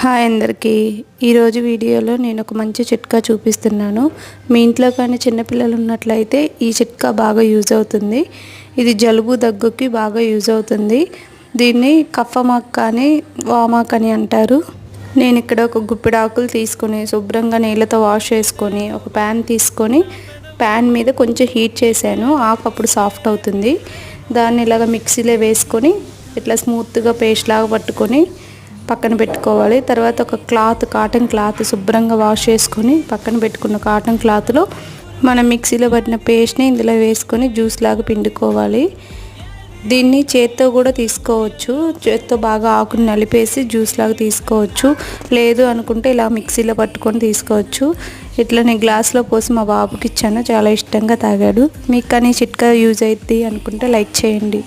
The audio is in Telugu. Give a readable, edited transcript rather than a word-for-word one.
హాయ్ అందరికీ ఈరోజు వీడియోలో నేను ఒక మంచి చిట్కా చూపిస్తున్నాను. మీ ఇంట్లో కానీ చిన్నపిల్లలు ఉన్నట్లయితే ఈ చిట్కా బాగా యూజ్ అవుతుంది. ఇది జలుబు దగ్గుకి బాగా యూజ్ అవుతుంది. దీన్ని కఫమాక్ అని వామాక్ అని అంటారు. నేను ఇక్కడ ఒక గుప్పిడి ఆకులు తీసుకొని శుభ్రంగా నీళ్ళతో వాష్ చేసుకొని ఒక ప్యాన్ తీసుకొని ప్యాన్ మీద కొంచెం హీట్ చేశాను. ఆకు అప్పుడు సాఫ్ట్ అవుతుంది. దాన్ని ఇలాగ మిక్సీలో వేసుకొని ఇట్లా స్మూత్గా పేస్ట్ లాగా పట్టుకొని పక్కన పెట్టుకోవాలి. తర్వాత ఒక కాటన్ క్లాత్ శుభ్రంగా వాష్ చేసుకొని పక్కన పెట్టుకున్న కాటన్ క్లాత్లో మనం మిక్సీలో పట్టిన పేస్ట్ని ఇందులో వేసుకొని జ్యూస్ లాగా పిండుకోవాలి. దీన్ని చేత్తో కూడా తీసుకోవచ్చు. చేత్తో బాగా ఆకుని నలిపేసి జ్యూస్ లాగా తీసుకోవచ్చు. లేదు అనుకుంటే ఇలా మిక్సీలో పట్టుకొని తీసుకోవచ్చు. ఇట్లా నేను గ్లాస్లో పోసి మా బాబుకి ఇచ్చాను. చాలా ఇష్టంగా తాగాడు. మీకు కానీ చిట్కా యూజ్ అవుతుంది అనుకుంటే లైక్ చేయండి.